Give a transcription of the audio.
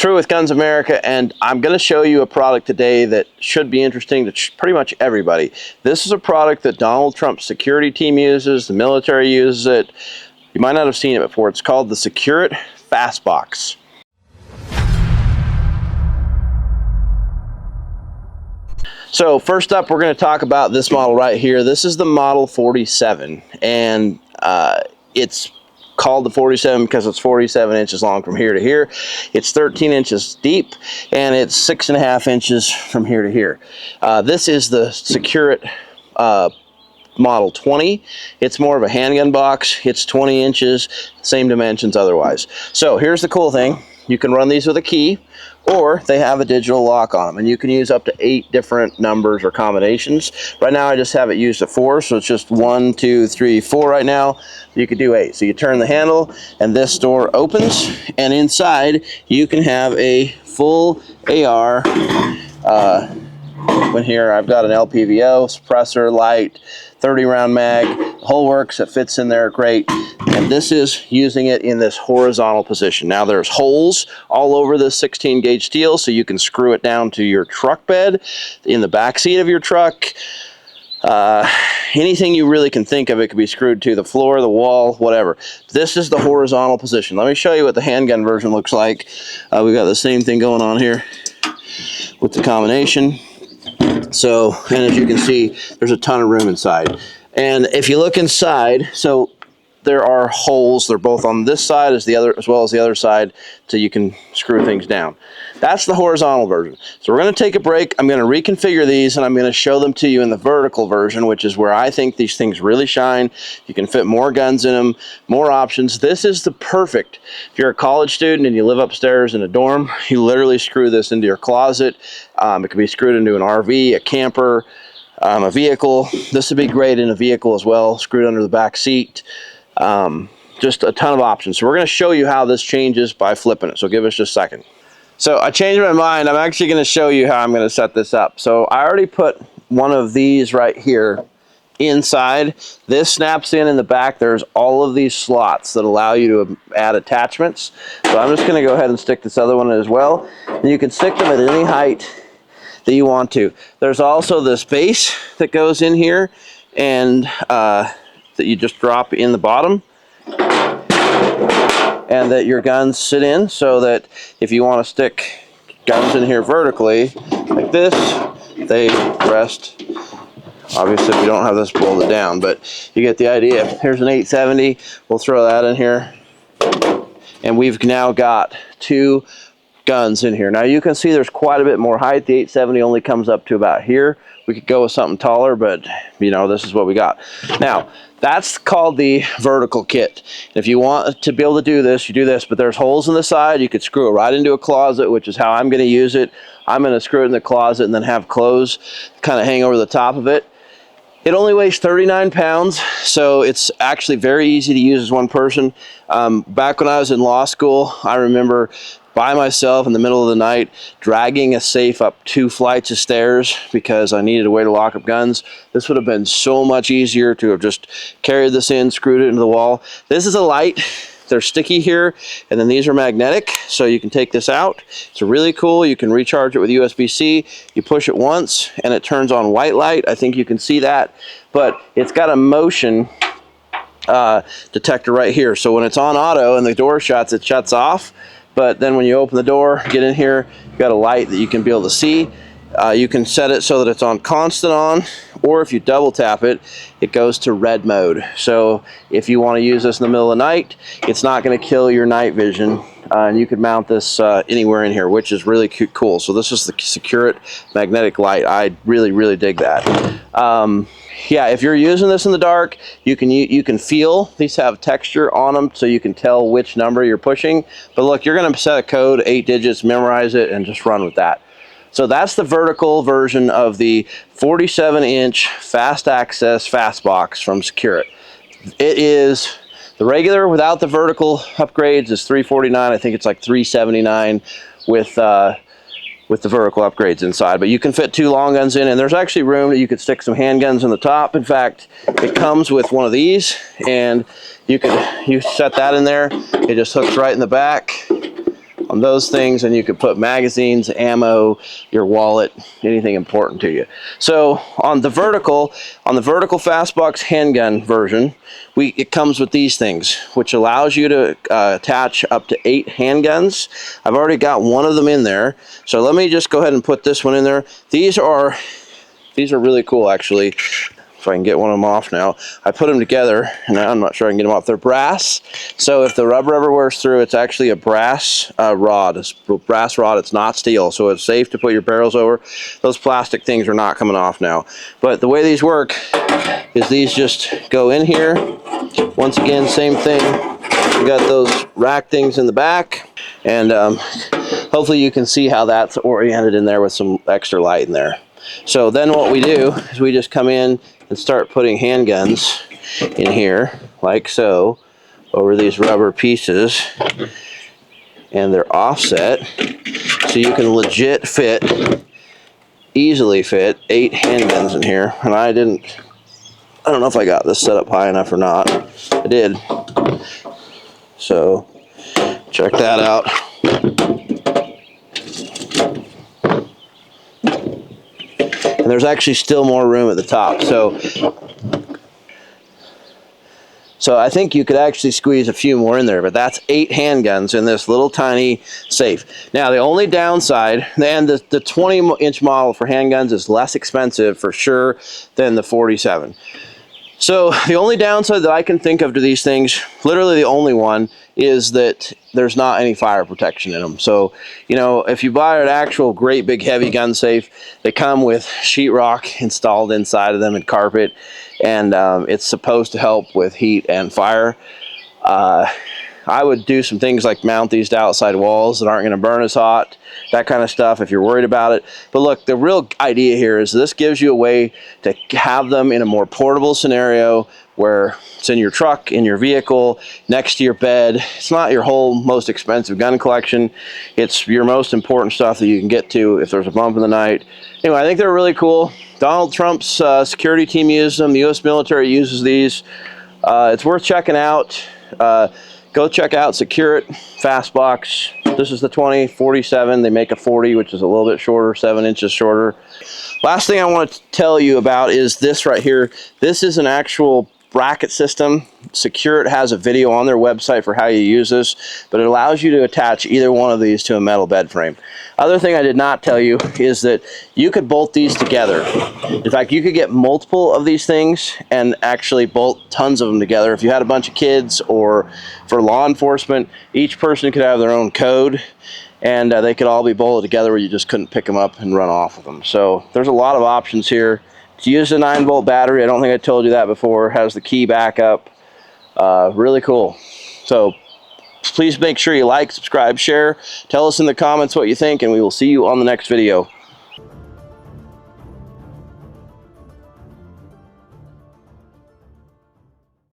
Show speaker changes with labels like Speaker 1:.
Speaker 1: True with Guns America, and I'm going to show you a product today that should be interesting to pretty much everybody. This is a product that Donald Trump's security team uses, the military uses it. You might not have seen it before. It's called the SecureIT Fastbox. So first up, we're going to talk about this model right here. This is the Model 47, and it's called the 47 because it's 47 inches long from here to here. It's 13 inches deep, and it's 6.5 inches from here to here. This is the SecureIT Model 20. It's more of a handgun box. It's 20 inches, same dimensions otherwise. So here's the cool thing. You can run these with a key, or they have a digital lock on them, and you can use up to 8 different numbers or combinations. Right now I just have it used at 4, so it's just 1, 2, 3, 4 right now. You could do 8. So you turn the handle and this door opens, and inside you can have a full AR. When here I've got an LPVO, suppressor, light, 30 round mag, the whole works. It fits in there great. And this is using it in this horizontal position. Now there's holes all over this 16 gauge steel, so you can screw it down to your truck bed, in the back seat of your truck. Anything you really can think of, it could be screwed to the floor, the wall, whatever. This is the horizontal position. Let me show you what the handgun version looks like. We've got the same thing going on here with the combination. So, and as you can see, there's a ton of room inside. And if you look inside, so there are holes. They're both on this side as well as the other side, so you can screw things down. That's the horizontal version. So we're going to take a break. I'm going to reconfigure these, and I'm going to show them to you in the vertical version, which is where I think these things really shine. You can fit more guns in them, more options. This is the perfect, if you're a college student and you live upstairs in a dorm, you literally screw this into your closet. It can be screwed into an RV, a camper, a vehicle. This would be great in a vehicle as well, screwed under the back seat. Just a ton of options. So we're going to show you how this changes by flipping it. So give us just a second. So I changed my mind. I'm actually going to show you how I'm going to set this up. So I already put one of these right here inside. This snaps in the back. There's all of these slots that allow you to add attachments. So I'm just going to go ahead and stick this other one in as well. And you can stick them at any height that you want to. There's also this base that goes in here, and that you just drop in the bottom, and that your guns sit in, so that if you want to stick guns in here vertically like this, they rest. Obviously we don't have this bolted down, but you get the idea. Here's an 870. We'll throw that in here, and we've now got 2 guns in here. Now you can see there's quite a bit more height. The 870 only comes up to about here. We could go with something taller, but you know, this is what we got. Now that's called the vertical kit. If you want to be able to do this, you do this, but there's holes in the side. You could screw it right into a closet, which is how I'm going to use it. I'm going to screw it in the closet and then have clothes kind of hang over the top of it. It only weighs 39 pounds, so it's actually very easy to use as one person. Back when I was in law school, I remember by myself in the middle of the night dragging a safe up 2 flights of stairs because I needed a way to lock up guns. This would have been so much easier to have just carried this in, screwed it into the wall. This is a light. They're sticky here, and then these are magnetic, so you can take this out. It's really cool. You can recharge it with USB-C. You push it once and it turns on white light. I think you can see that, but it's got a motion detector right here. So when it's on auto and the door shuts, it shuts off. But then when you open the door, get in here, you've got a light that you can be able to see. You can set it so that it's on constant on, or if you double tap it, it goes to red mode. So if you want to use this in the middle of the night, it's not going to kill your night vision. And you could mount this anywhere in here, which is really cool. So this is the SecureIT magnetic light. I really, really dig that. Yeah, if you're using this in the dark, you can feel these have texture on them, so you can tell which number you're pushing. But look, you're going to set a code, 8 digits, memorize it, and just run with that. So that's the vertical version of the 47-inch fast access Fastbox from SecureIT. It is the regular without the vertical upgrades is $349. I think it's like $379 with the vertical upgrades inside. But you can fit 2 long guns in, and there's actually room that you could stick some handguns in the top. In fact, it comes with one of these, and you set that in there. It just hooks right in the back. on those things, and you could put magazines, ammo, your wallet, anything important to you. So on the vertical Fastbox handgun version, it comes with these things, which allows you to attach up to 8 handguns. I've already got one of them in there, so let me just go ahead and put this one in there. These are really cool, actually. If I can get one of them off now. I put them together, and I'm not sure I can get them off. They're brass, so if the rubber ever wears through, it's actually a brass rod. It's a brass rod, it's not steel, so it's safe to put your barrels over. Those plastic things are not coming off now. But the way these work is these just go in here. Once again, same thing. You got those rack things in the back, and hopefully you can see how that's oriented in there with some extra light in there. So then what we do is we just come in and start putting handguns in here, like so, over these rubber pieces, and they're offset, so you can legit easily fit 8 handguns in here. And I don't know if I got this set up high enough or not. I did. So check that out. And there's actually still more room at the top. So I think you could actually squeeze a few more in there, but that's 8 handguns in this little tiny safe. Now the only downside, and the 20-inch model for handguns is less expensive for sure than the 47. So the only downside that I can think of to these things, literally the only one, is that there's not any fire protection in them. So, you know, if you buy an actual great big heavy gun safe, they come with sheetrock installed inside of them and carpet, and it's supposed to help with heat and fire. I would do some things like mount these to outside walls that aren't going to burn as hot, that kind of stuff if you're worried about it. But look, the real idea here is this gives you a way to have them in a more portable scenario where it's in your truck, in your vehicle, next to your bed. It's not your whole most expensive gun collection. It's your most important stuff that you can get to if there's a bump in the night. Anyway, I think they're really cool. Donald Trump's security team uses them. The U.S. military uses these. It's worth checking out. Go check out SecureIT Fastbox. This is the 2047. They make a 40, which is a little bit shorter, 7 inches shorter. Last thing I want to tell you about is this right here. This is an actual bracket system. SecureIT has a video on their website for how you use this, but it allows you to attach either one of these to a metal bed frame. Other thing I did not tell you is that you could bolt these together. In fact, you could get multiple of these things and actually bolt tons of them together. If you had a bunch of kids, or for law enforcement, each person could have their own code, and they could all be bolted together where you just couldn't pick them up and run off with them. So there's a lot of options here. To use a 9-volt battery, I don't think I told you that before, has the key backup. Really cool. So please make sure you like, subscribe, share. Tell us in the comments what you think, and we will see you on the next video.